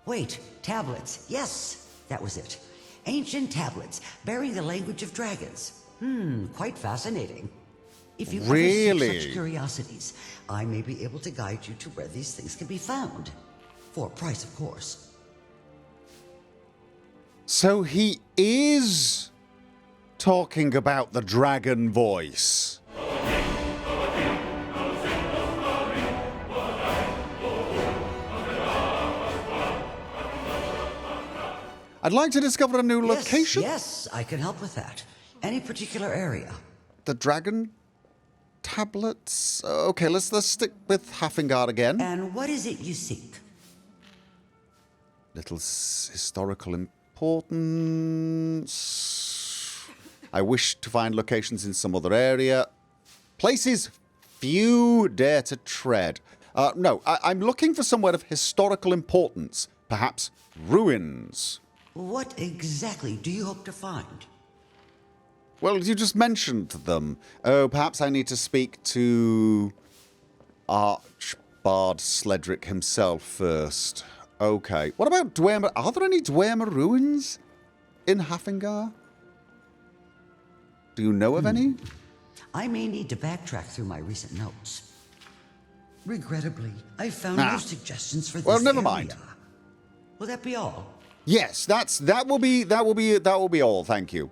Wait, tablets. Yes, that was it. Ancient tablets bearing the language of dragons. Quite fascinating. If you ever seek such curiosities, I may be able to guide you to where these things can be found. For a price, of course. So he is talking about the dragon voice. I'd like to discover a new location. Yes, I can help with that. Any particular area? The dragon tablets? Okay, let's stick with Hafingard again. And what is it you seek? Little historical importance. I wish to find locations in some other area. Places few dare to tread. No, I'm looking for somewhere of historical importance. Perhaps ruins. What exactly do you hope to find? Well, you just mentioned them. Oh, perhaps I need to speak to Archbard Sledric himself first. Okay. What about Dwemer? Are there any Dwemer ruins in Hafingard? Do you know of any? I may need to backtrack through my recent notes. Regrettably, I found no suggestions for this Well, never area. mind. Will that be all? Yes, that will be all. Thank you.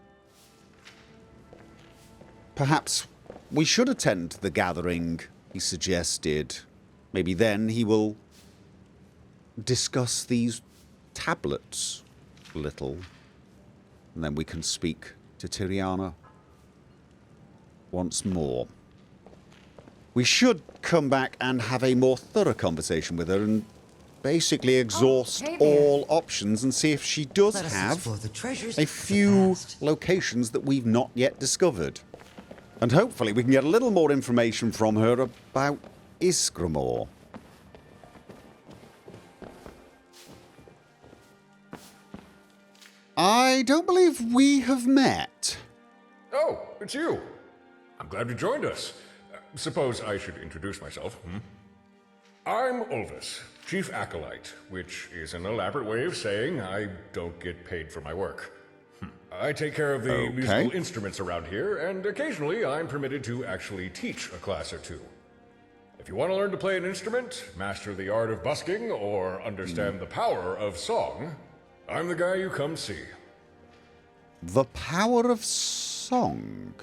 Perhaps we should attend the gathering he suggested. Maybe then he will discuss these tablets a little, and then we can speak to Tiriana once more. We should come back and have a more thorough conversation with her and basically exhaust all options and see if she does have a few locations that we've not yet discovered. And hopefully we can get a little more information from her about Isgramor. I don't believe we have met. Oh, it's you. I'm glad you joined us. Suppose I should introduce myself. I'm Olvis, Chief Acolyte, which is an elaborate way of saying I don't get paid for my work. I take care of the musical instruments around here, and occasionally I'm permitted to actually teach a class or two. If you want to learn to play an instrument, master the art of busking, or understand the power of song, I'm the guy you come see. The power of song?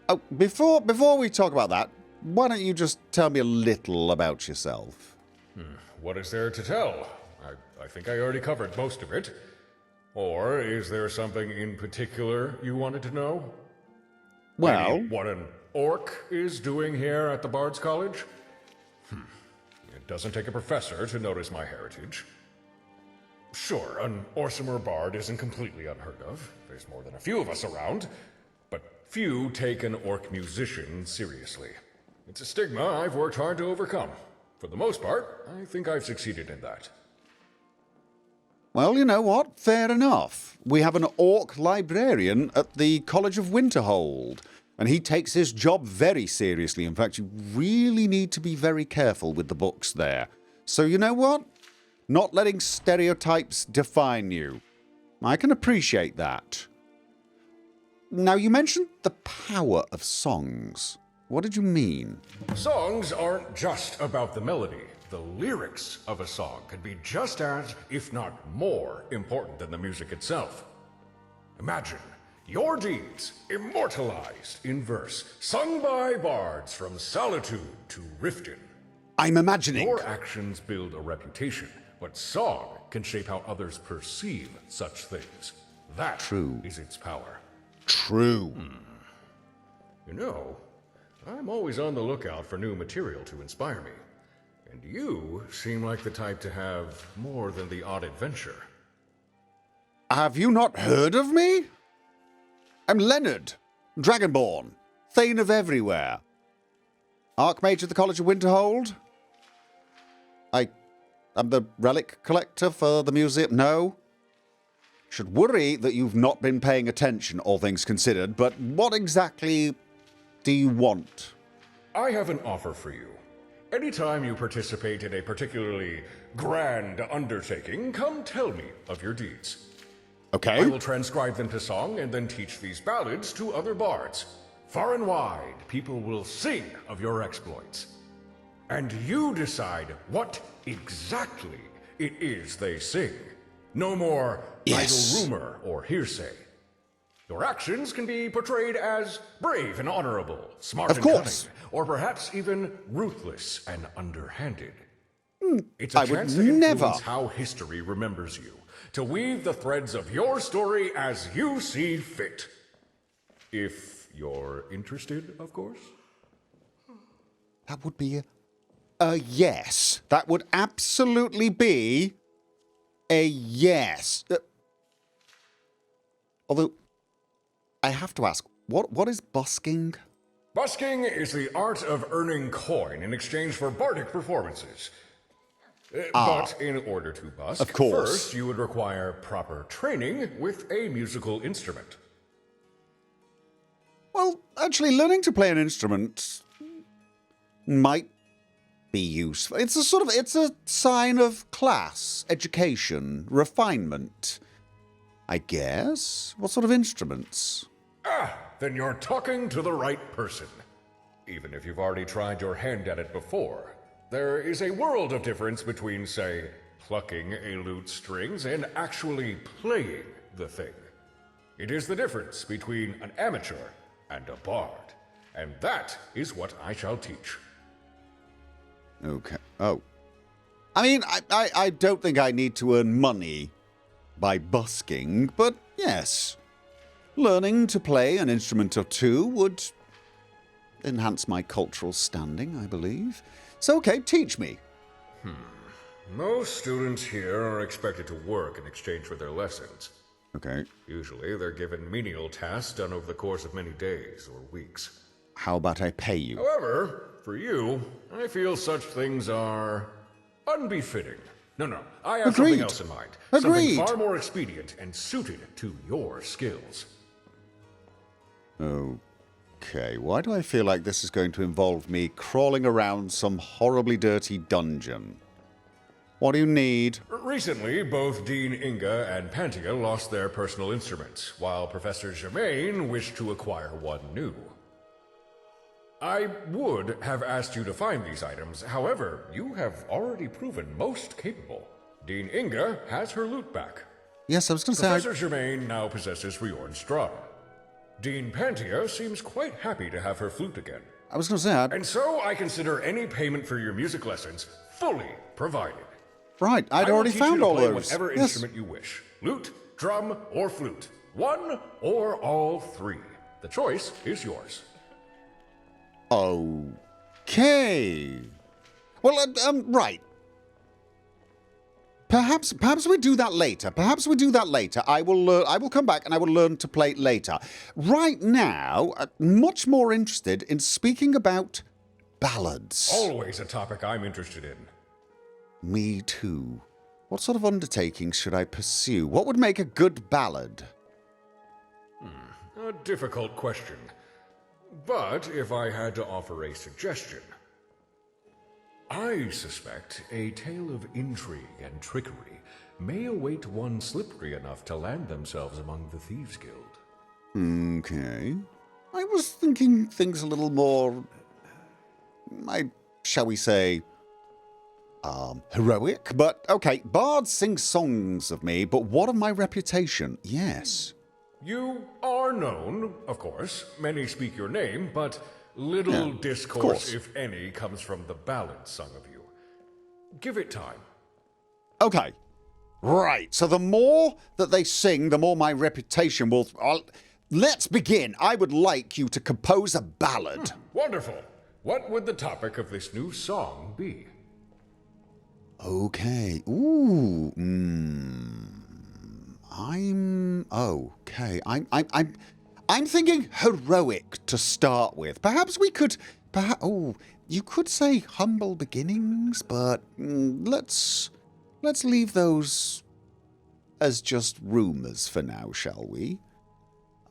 Oh, before we talk about that, why don't you just tell me a little about yourself? What is there to tell? I think I already covered most of it. Or is there something in particular you wanted to know? Well... Maybe what an orc is doing here at the Bards College? It doesn't take a professor to notice my heritage. Sure, an Orsimer bard isn't completely unheard of. There's more than a few of us around. But few take an orc musician seriously. It's a stigma I've worked hard to overcome. For the most part, I think I've succeeded in that. Well, you know what? Fair enough. We have an orc librarian at the College of Winterhold, and he takes his job very seriously. In fact, you really need to be very careful with the books there. So you know what? Not letting stereotypes define you. I can appreciate that. Now, you mentioned the power of songs. What did you mean? Songs aren't just about the melody. The lyrics of a song can be just as, if not more, important than the music itself. Imagine your deeds immortalized in verse, sung by bards from Solitude to Riften. I'm imagining. Your actions build a reputation, but song can shape how others perceive such things. That is its power. True. You know, I'm always on the lookout for new material to inspire me. And you seem like the type to have more than the odd adventure. Have you not heard of me? I'm Leonard, Dragonborn, Thane of Everywhere. Archmage at the College of Winterhold. I'm the relic collector for the museum. No. Should worry that you've not been paying attention, all things considered, but what exactly do you want? I have an offer for you. Anytime you participate in a particularly grand undertaking, come tell me of your deeds. Okay. I will transcribe them to song and then teach these ballads to other bards. Far and wide, people will sing of your exploits. And you decide what exactly it is they sing. No more idle rumor or hearsay. Your actions can be portrayed as brave and honorable, smart and cunning, or perhaps even ruthless and underhanded. It's a chance to influence how history remembers you, to weave the threads of your story as you see fit. If you're interested, of course. That would be a yes. That would absolutely be a yes. Although, I have to ask, what is busking? Busking is the art of earning coin in exchange for bardic performances. But in order to busk, of course, first you would require proper training with a musical instrument. Well, actually, learning to play an instrument might be useful. It's a sign of class, education, refinement, I guess. What sort of instruments? Then you're talking to the right person. Even if you've already tried your hand at it before, there is a world of difference between, say, plucking a lute strings and actually playing the thing. It is the difference between an amateur and a bard, and that is what I shall teach. Okay. Oh. I mean, I don't think I need to earn money by busking, but yes. Learning to play an instrument or two would enhance my cultural standing, I believe. So, okay, teach me. Most students here are expected to work in exchange for their lessons. Okay. Usually, they're given menial tasks done over the course of many days or weeks. How about I pay you? However, for you, I feel such things are unbefitting. No, I have something else in mind. Something far more expedient and suited to your skills. Okay, why do I feel like this is going to involve me crawling around some horribly dirty dungeon? What do you need? Recently, both Dean Inga and Pantia lost their personal instruments, while Professor Germain wished to acquire one new. I would have asked you to find these items, however, you have already proven most capable. Dean Inga has her lute back. Yes, I was going to say... Professor Germain now possesses Riorn's Strada. Dean Pantia seems quite happy to have her flute again. I was going to say... And so I consider any payment for your music lessons fully provided. Right, I'd already found all those. Whatever instrument you wish. Lute, drum, or flute. One or all three. The choice is yours. Okay. Well, right. Perhaps we do that later. I will come back and I will learn to play later. Right now, much more interested in speaking about ballads. Always a topic I'm interested in. Me too. What sort of undertakings should I pursue? What would make a good ballad? A difficult question. But if I had to offer a suggestion, I suspect a tale of intrigue and trickery may await one slippery enough to land themselves among the Thieves Guild. Okay. I was thinking things a little more, shall we say, heroic, but okay, bards sing songs of me, but what of my reputation? Yes. You are known, of course. Many speak your name, but little discourse, if any, comes from the ballads sung of you. Give it time. Okay. Right, so the more that they sing, the more my reputation will... let's begin. I would like you to compose a ballad. Wonderful. What would the topic of this new song be? Okay. Ooh. I'm thinking heroic to start with. Perhaps we could... you could say humble beginnings, but let's leave those as just rumours for now, shall we?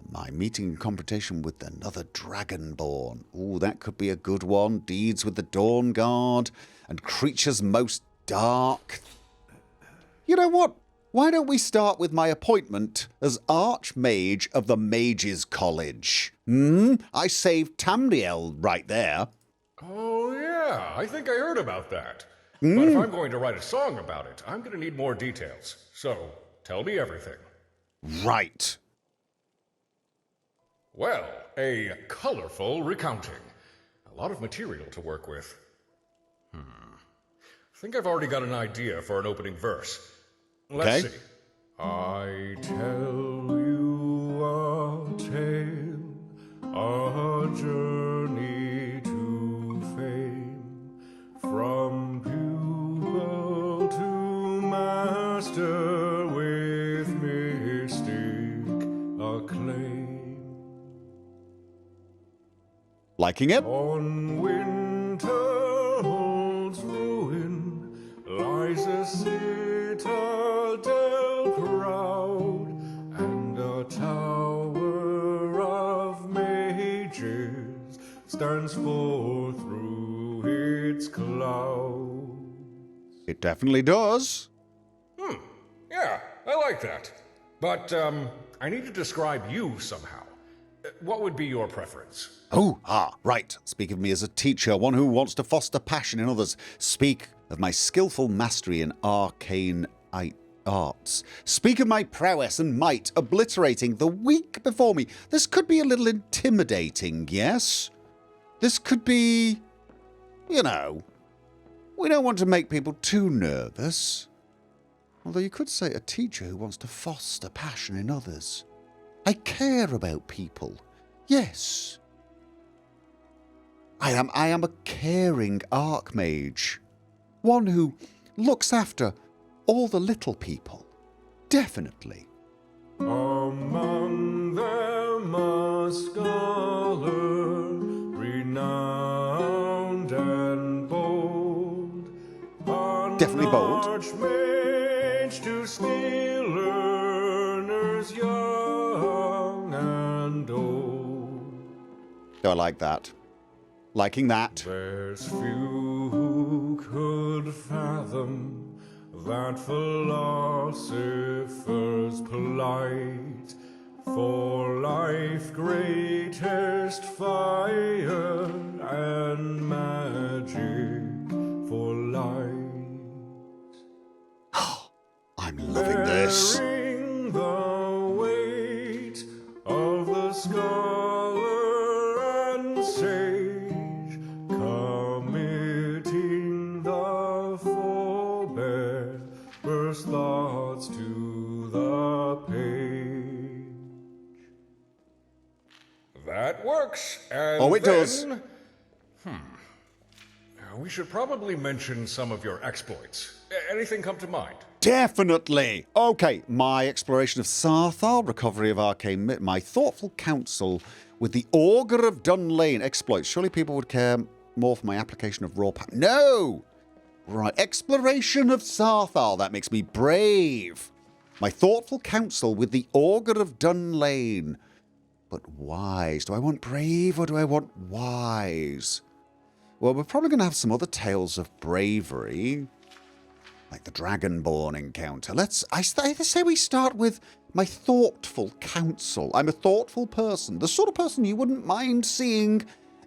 My meeting and confrontation with another Dragonborn. Ooh, that could be a good one. Deeds with the Dawn Guard and creatures most dark. you know what? Why don't we start with my appointment as Archmage of the Mages College? I saved Tamriel right there. Oh, yeah, I think I heard about that. But if I'm going to write a song about it, I'm going to need more details. So, tell me everything. Right. Well, a colorful recounting. A lot of material to work with. I think I've already got an idea for an opening verse. Let's see. I tell you a tale, a journey to fame, from pupil to master with mystic acclaim. Liking it? On Winterhold's ruin lies a citadel proud, and a tower of mages stands forth through its clouds. It definitely does. Yeah, I like that. But, I need to describe you somehow. What would be your preference? Right. Speak of me as a teacher, one who wants to foster passion in others. Speak of my skillful mastery in arcane arts. Speak of my prowess and might, obliterating the weak before me. This could be a little intimidating, yes? This could be, you know, we don't want to make people too nervous. Although you could say a teacher who wants to foster passion in others. I care about people. Yes. I am a caring archmage. One who looks after all the little people. Definitely. Among them a scholar, renowned and bold. Definitely bold. Archmage to still learners young and old. Do I like that? Liking that. There's few who could fathom that philosopher's plight, for life greatest fire and magic for light. I'm loving this. Bearing the weight of the scholar and sage, committing the forbearer's thoughts to the page. That works. And it does. We should probably mention some of your exploits. Anything come to mind? Definitely. Okay, my exploration of Sarthal, recovery of arcane my thoughtful counsel with the Augur of Dunlane exploits. Surely people would care more for my application of raw power. No! Right, exploration of Sarthal. That makes me brave. My thoughtful counsel with the Augur of Dunlane. But wise. Do I want brave or do I want wise? Well, we're probably going to have some other tales of bravery, like the Dragonborn encounter. I say we start with my thoughtful counsel. I'm a thoughtful person, the sort of person you wouldn't mind seeing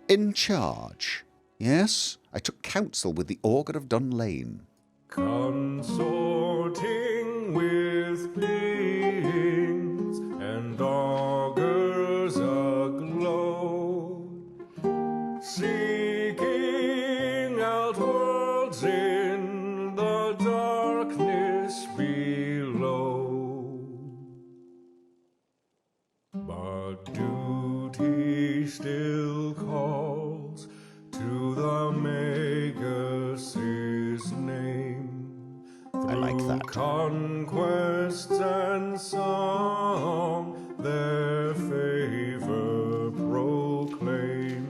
in charge. Yes, I took counsel with the Augur of Dunlane. Consorting with beings and augurs aglow, seeking out worlds in the darkness below. But duty still calls to the Magus' name. I like that. Conquests and song their favor proclaim.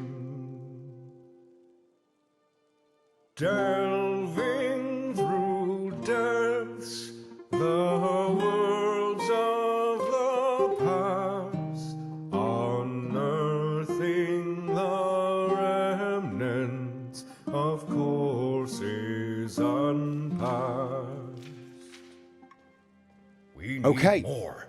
Delving through depths, the worlds of the past, unearthing the remnants of courses unpast. need Okay. more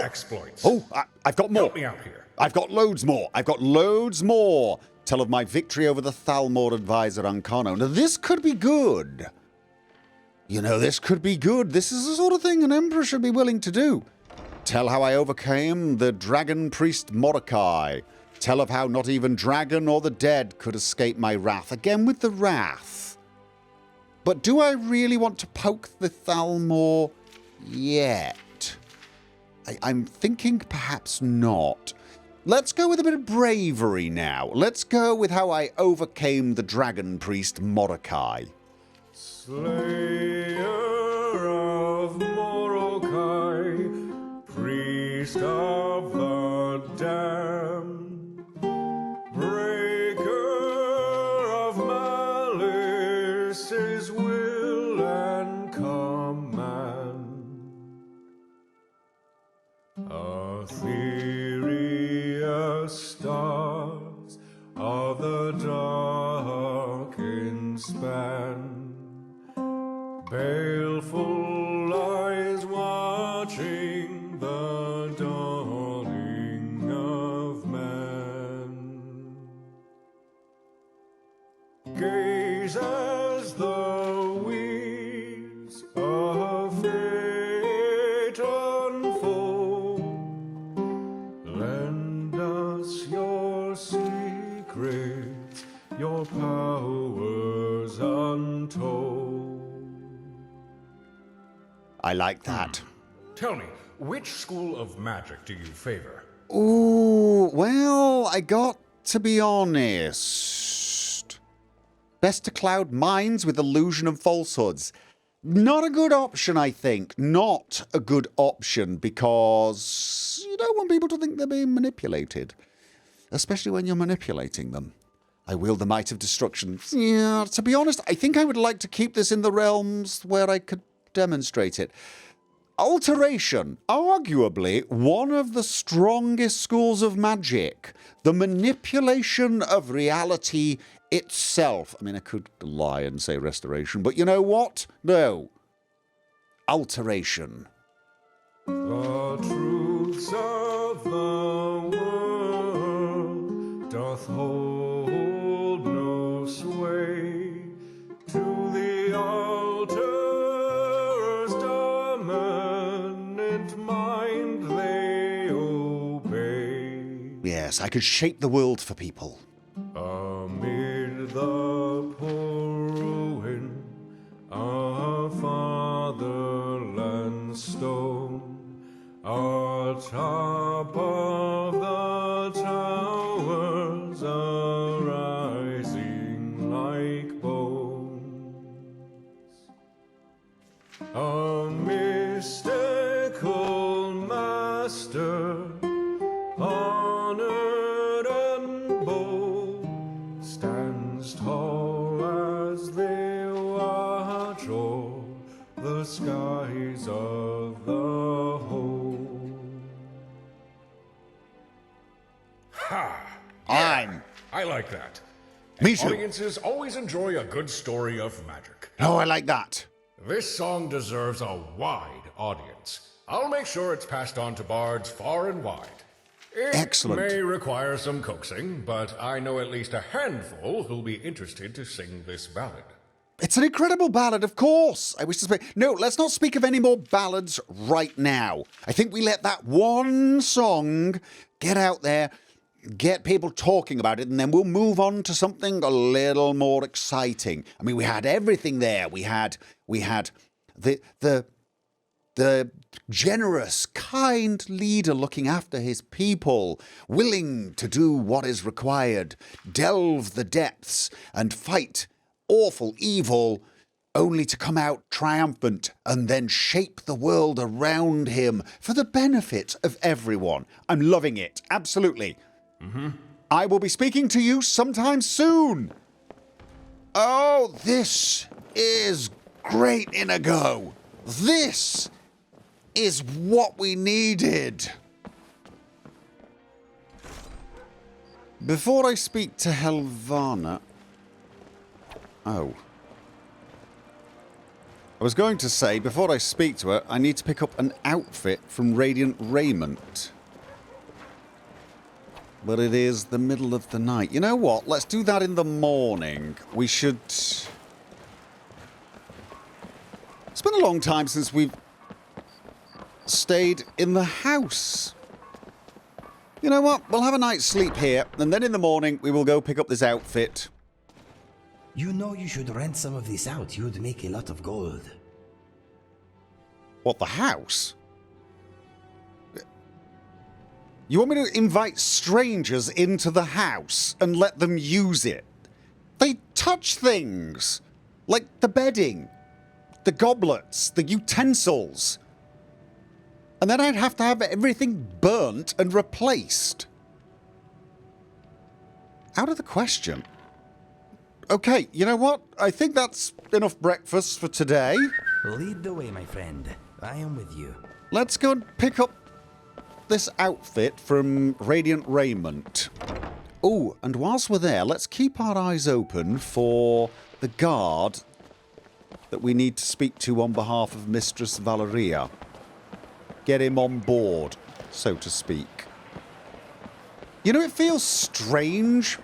exploits. Oh, I've got more. Help me out here. I've got loads more. I've got loads more. Tell of my victory over the Thalmor advisor Ancano. Now, this could be good. You know, this could be good. This is the sort of thing an emperor should be willing to do. Tell how I overcame the dragon priest Mordecai. Tell of how not even dragon or the dead could escape my wrath. Again with the wrath. But do I really want to poke the Thalmor yet? I'm thinking perhaps not. Let's go with a bit of bravery now. Let's go with how I overcame the dragon priest Mordecai. Slayer of Mordecai, priest of the damned, breaker of malice, his will and command. Ethereal stars of the darkened span, baleful eyes watching the dawning of man. Gaze as the weeds of fate unfold. Lend us your secrets, your powers untold. I like that. Tell me, which school of magic do you favor? Ooh, well, I got to be honest. Best to cloud minds with illusion and falsehoods. Not a good option, I think. Not a good option because you don't want people to think they're being manipulated. Especially when you're manipulating them. I wield the might of destruction. Yeah, to be honest, I think I would like to keep this in the realms where I could demonstrate it. Alteration, arguably one of the strongest schools of magic. The manipulation of reality itself. I mean, I could lie and say restoration, but you know what? No. Alteration. The truths of the world doth hold no sway to the altar's dominant mind they obey. Yes, I could shape the world for people. Amid the poor ruin of fatherland stone, atop of the towers arising like bones, a mystical master, honored and bold, stands tall as they watch o'er the skies of the whole. Ha! I like that. Me too. Audiences always enjoy a good story of magic. Oh, I like that. This song deserves a wide audience. I'll make sure it's passed on to bards far and wide. It Excellent. may require some coaxing, but I know at least a handful who'll be interested to sing this ballad. It's an incredible ballad, of course. I wish to speak. No, let's not speak of any more ballads right now. I think we let that one song get out there, get people talking about it, and then we'll move on to something a little more exciting. I mean, we had everything there. We had the generous, kind leader looking after his people, willing to do what is required, delve the depths, and fight awful evil, only to come out triumphant and then shape the world around him for the benefit of everyone. I'm loving it. Absolutely. I will be speaking to you sometime soon. Oh, this is great, Inigo. This is what we needed. Before I speak to Helvana... Oh. I was going to say, before I speak to her, I need to pick up an outfit from Radiant Raiment. But it is the middle of the night. You know what? Let's do that in the morning. We should... It's been a long time since we've stayed in the house. You know what? We'll have a night's sleep here, and then in the morning we will go pick up this outfit. You know you should rent some of this out. You'd make a lot of gold. What, the house? You want me to invite strangers into the house and let them use it? They touch things. Like the bedding, the goblets, the utensils. And then I'd have to have everything burnt and replaced. Out of the question. Okay, you know what? I think that's enough breakfast for today. Lead the way, my friend. I am with you. Let's go and pick up this outfit from Radiant Raiment. Oh, and whilst we're there, let's keep our eyes open for the guard that we need to speak to on behalf of Mistress Valeria. Get him on board, so to speak. You know, it feels strange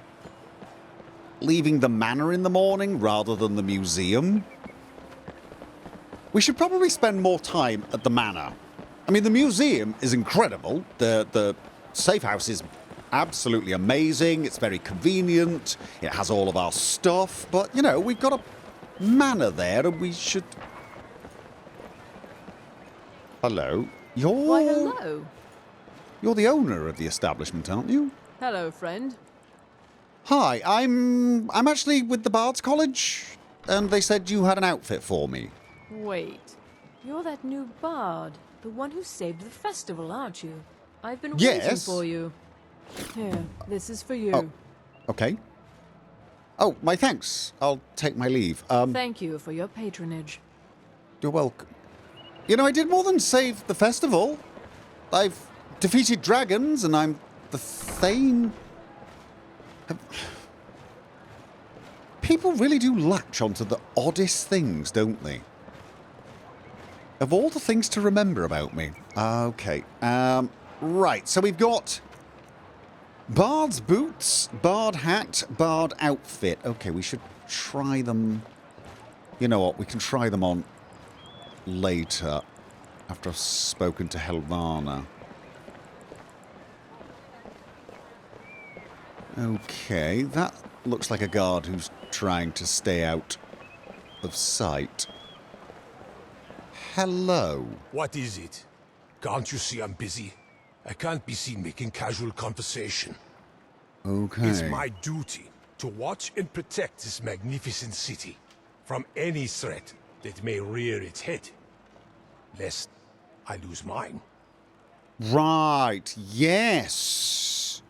leaving the manor in the morning rather than the museum. We should probably spend more time at the manor. I mean, the museum is incredible. The safe house is absolutely amazing. It's very convenient. It has all of our stuff. But, you know, we've got a manor there and we should... Hello. Why, hello. You're the owner of the establishment, aren't you? Hello, friend. Hi, I'm actually with the Bards College, and they said you had an outfit for me. Wait. You're that new bard. The one who saved the festival, aren't you? I've been Yes. waiting for you. Here, this is for you. Oh, okay. Oh, my thanks. I'll take my leave. Thank you for your patronage. You're welcome. You know, I did more than save the festival. I've defeated dragons, and I'm the Thane. People really do latch onto the oddest things, don't they? Of all the things to remember about me. Okay. Right, so we've got Bard's boots, Bard hat, Bard outfit. Okay, we should try them. You know what? We can try them on later, after I've spoken to Helvana. Okay, that looks like a guard who's trying to stay out of sight. Hello. What is it? Can't you see I'm busy? I can't be seen making casual conversation. Okay. It's my duty to watch and protect this magnificent city from any threat that may rear its head, lest I lose mine. Right, yes.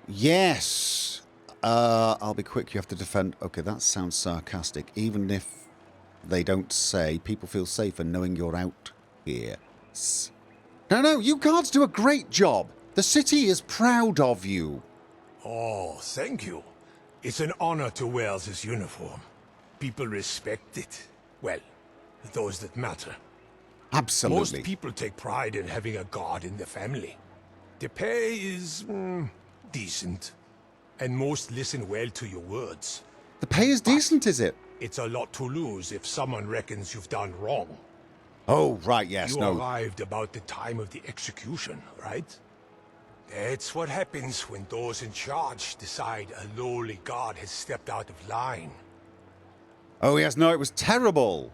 Yes. I'll be quick, you have to defend... Okay, that sounds sarcastic. Even if they don't say, people feel safer knowing you're out here. No, you guards do a great job. The city is proud of you. Oh, thank you. It's an honor to wear this uniform. People respect it. Well, those that matter. Absolutely. Most people take pride in having a guard in the family. The pay is decent, and most listen well to your words. The pay is decent, is it? It's a lot to lose if someone reckons you've done wrong. Oh, right, yes, You no. arrived about the time of the execution, right? That's what happens when those in charge decide a lowly guard has stepped out of line. Oh, yes, no, it was terrible.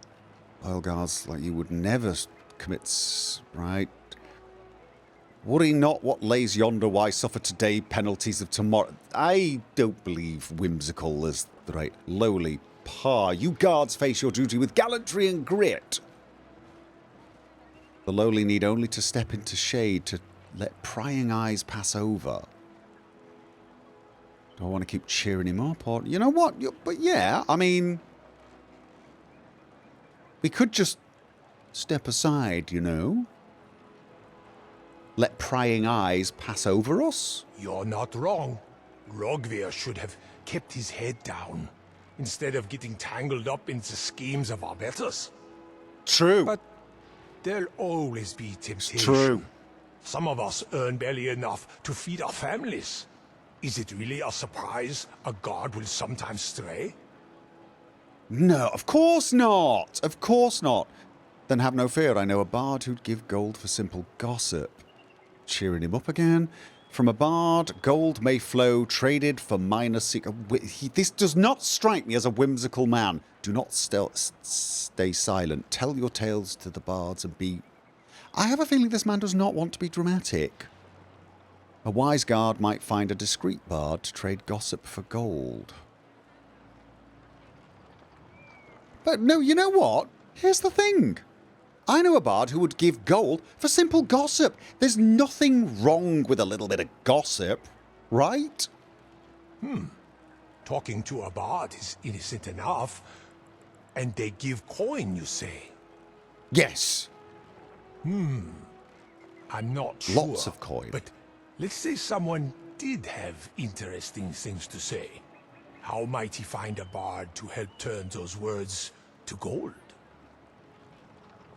Well, guards like you would never commit, right? Worry not what lays yonder, why suffer today penalties of tomorrow. I don't believe whimsical is the right lowly par. You guards face your duty with gallantry and grit. The lowly need only to step into shade to let prying eyes pass over. Do I want to keep cheering him up? Or, you know what? But yeah, I mean... We could just step aside, you know? Let prying eyes pass over us? You're not wrong. Rogvir should have kept his head down, instead of getting tangled up in the schemes of our betters. True. But there'll always be temptation. True. Some of us earn barely enough to feed our families. Is it really a surprise a god will sometimes stray? No, of course not. Of course not. Then have no fear. I know a bard who'd give gold for simple gossip. Cheering him up again. From a bard, gold may flow, traded for minor secret. This does not strike me as a whimsical man. Do not stay silent. Tell your tales to the bards and be... I have a feeling this man does not want to be dramatic. A wise guard might find a discreet bard to trade gossip for gold. But no, you know what? Here's the thing. I know a bard who would give gold for simple gossip. There's nothing wrong with a little bit of gossip, right? Talking to a bard is innocent enough. And they give coin, you say? Yes. I'm not sure. Lots of coin. But let's say someone did have interesting things to say. How might he find a bard to help turn those words to gold?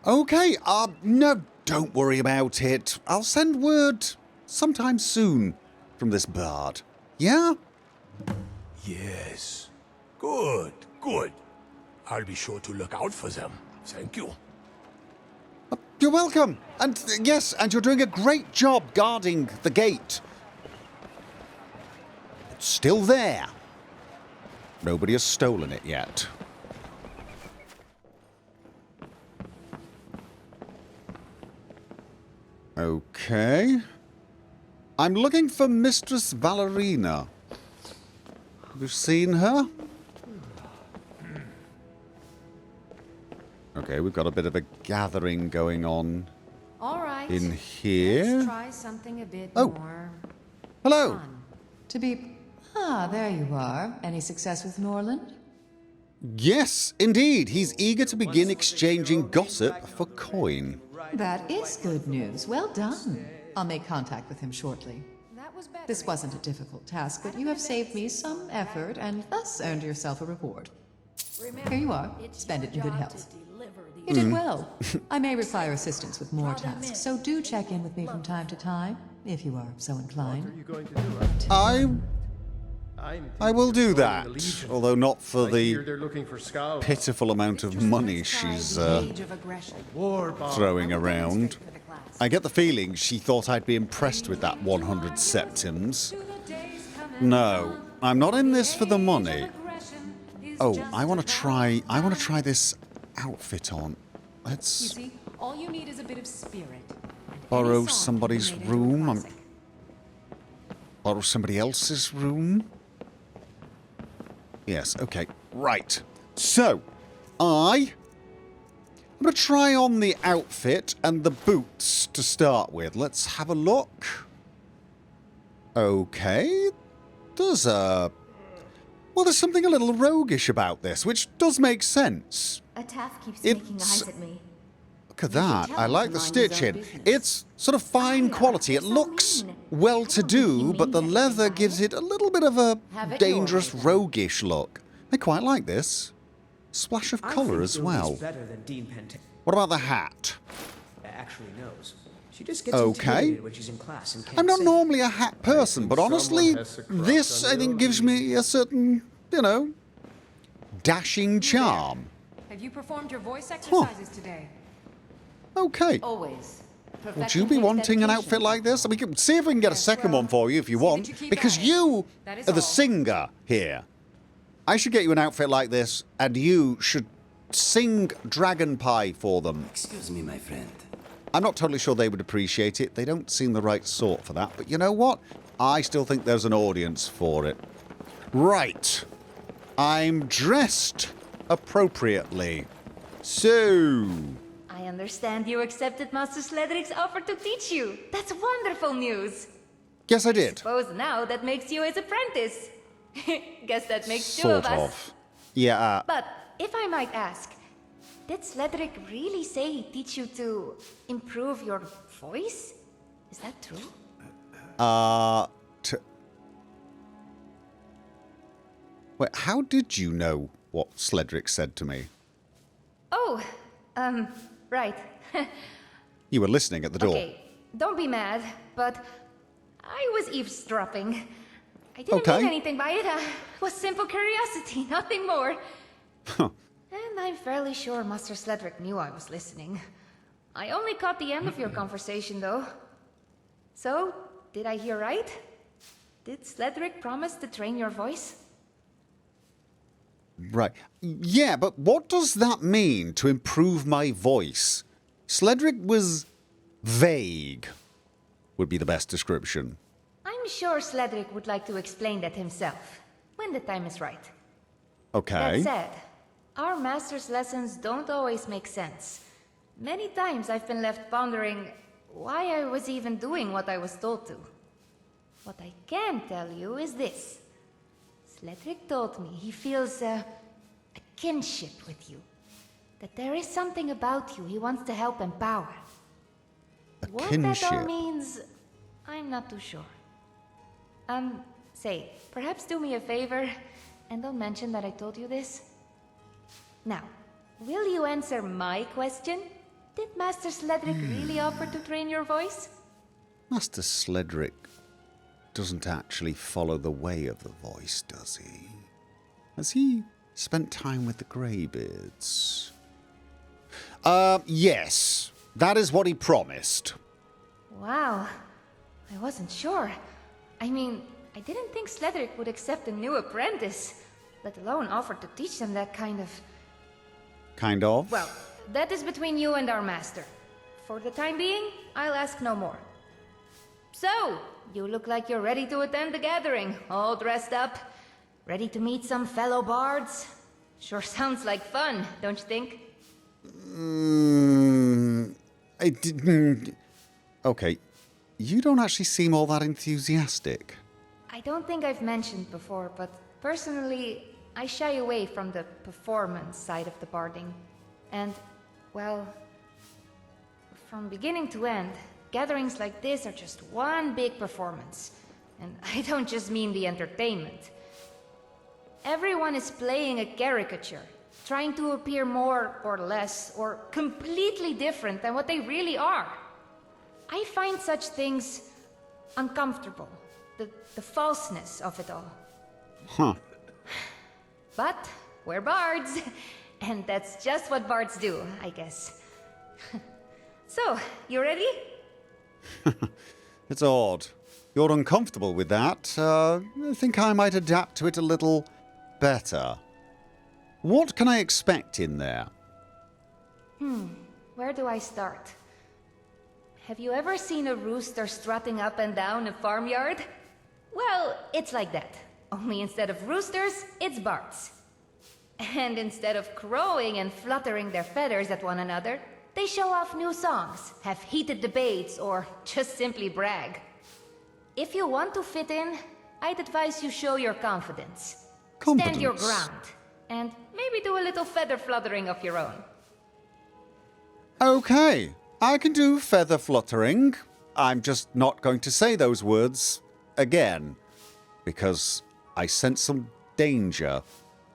Okay, no, don't worry about it. I'll send word sometime soon from this bard. Yeah? Yes. Good, good. I'll be sure to look out for them. Thank you. You're welcome. And yes, and you're doing a great job guarding the gate. It's still there. Nobody has stolen it yet. Okay. I'm looking for Mistress Valerina. Have you seen her? Okay, we've got a bit of a gathering going on All right. in here. Let's try something a bit Oh. more Hello. fun. To be... Ah, there you are. Any success with Norland? Yes, indeed. He's eager to begin exchanging gossip for coin. That is good news. Well done. I'll make contact with him shortly. That was better. This wasn't a difficult task, but you have saved me some effort and thus earned yourself a reward. Here you are. Spend it in good health. You did well. I may require assistance with more tasks, so do check in with me from time to time, if you are so inclined. I will do that, although not for the pitiful amount of money she's throwing around. I get the feeling she thought I'd be impressed with that 100 septims. No, I'm not in this for the money. Oh, I want to try this outfit on. Let's All you need is a bit of spirit. borrow somebody's room. Borrow somebody else's room. Yes, okay, right. So, I'm going to try on the outfit and the boots to start with. Let's have a look. Okay. There's something a little roguish about this, which does make sense. A taff keeps It's- making eyes at me. Look at that. I like the stitching. It's sort of fine quality. It looks well-to-do, but the leather gives it a little bit of a dangerous, roguish look. I quite like this. Splash of colour as well. What about the hat? Actually knows. She just gets Okay. intimidated when she's in class and can't I'm not say. normally a hat person, but honestly, this, I think, gives me a certain, dashing charm. Have you performed your voice exercises today? Okay. Always. Would you be wanting an outfit like this? We can see if we can get a second one for you if you want, because you are the singer here. I should get you an outfit like this, and you should sing Dragon Pie for them. Excuse me, my friend. I'm not totally sure they would appreciate it. They don't seem the right sort for that, but you know what? I still think there's an audience for it. Right. I'm dressed appropriately. So... I understand you accepted Master Sledric's offer to teach you. That's wonderful news. Yes, I did. Suppose now that makes you his apprentice. Guess that makes two Sort of us. of. Yeah, But if I might ask, did Sledric really say he'd teach you to improve your voice? Is that true? Wait, how did you know what Sledric said to me? Oh, Right. You were listening at the door. Okay, don't be mad, but I was eavesdropping. I didn't Okay. mean anything by it. It was simple curiosity, nothing more. Huh. And I'm fairly sure Master Sledric knew I was listening. I only caught the end of your conversation, though. So, did I hear right? Did Sledric promise to train your voice? Right. Yeah, but what does that mean, to improve my voice? Sledric was vague, would be the best description. I'm sure Sledric would like to explain that himself, when the time is right. Okay. That said, our master's lessons don't always make sense. Many times I've been left pondering why I was even doing what I was told to. What I can tell you is this. Sledric told me he feels a kinship with you. That there is something about you he wants to help empower. What that all means, I'm not too sure. Say, perhaps do me a favor, and don't mention that I told you this. Now, will you answer my question? Did Master Sledric really offer to train your voice? Master Sledric doesn't actually follow the way of the voice, does he? Has he spent time with the Greybeards? Yes. That is what he promised. Wow. I wasn't sure. I mean, I didn't think Sledric would accept a new apprentice, let alone offer to teach them that kind of... Kind of? Well, that is between you and our master. For the time being, I'll ask no more. So, you look like you're ready to attend the gathering, all dressed up. Ready to meet some fellow bards? Sure sounds like fun, don't you think? I didn't... Okay, you don't actually seem all that enthusiastic. I don't think I've mentioned before, but personally, I shy away from the performance side of the barding. And, well, from beginning to end, gatherings like this are just one big performance. And I don't just mean the entertainment. Everyone is playing a caricature, trying to appear more or less, or completely different than what they really are. I find such things uncomfortable, the falseness of it all. Huh. But we're bards, and that's just what bards do, I guess. So, you ready? It's odd. You're uncomfortable with that. I think I might adapt to it a little better. What can I expect in there? Where do I start? Have you ever seen a rooster strutting up and down a farmyard? Well, it's like that. Only instead of roosters, it's bards. And instead of crowing and fluttering their feathers at one another, they show off new songs, have heated debates, or just simply brag. If you want to fit in, I'd advise you show your confidence. Stand your ground, and maybe do a little feather fluttering of your own. Okay, I can do feather fluttering. I'm just not going to say those words again, because I sense some danger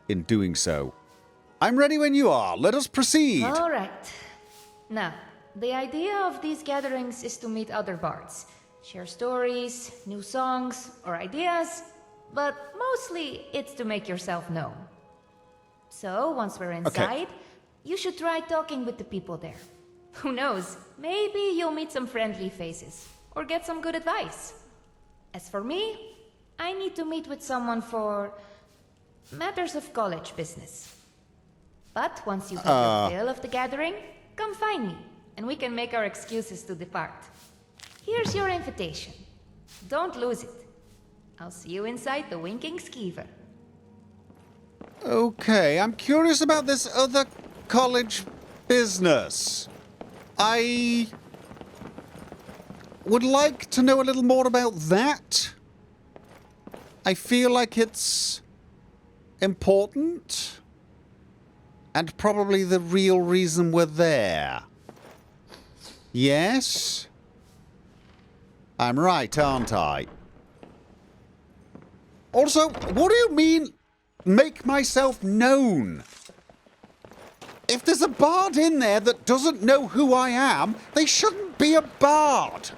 in doing so. I'm ready when you are. Let us proceed. All right. Now, the idea of these gatherings is to meet other bards, share stories, new songs, or ideas, but mostly it's to make yourself known. So, once we're inside, you should try talking with the people there. Who knows, maybe you'll meet some friendly faces, or get some good advice. As for me, I need to meet with someone for matters of college business. But once you get your fill of the gathering, come find me, and we can make our excuses to depart. Here's your invitation. Don't lose it. I'll see you inside the Winking Skeever. Okay, I'm curious about this other college business. I would like to know a little more about that. I feel like it's important, and probably the real reason we're there. Yes? I'm right, aren't I? Also, what do you mean, make myself known? If there's a bard in there that doesn't know who I am, they shouldn't be a bard.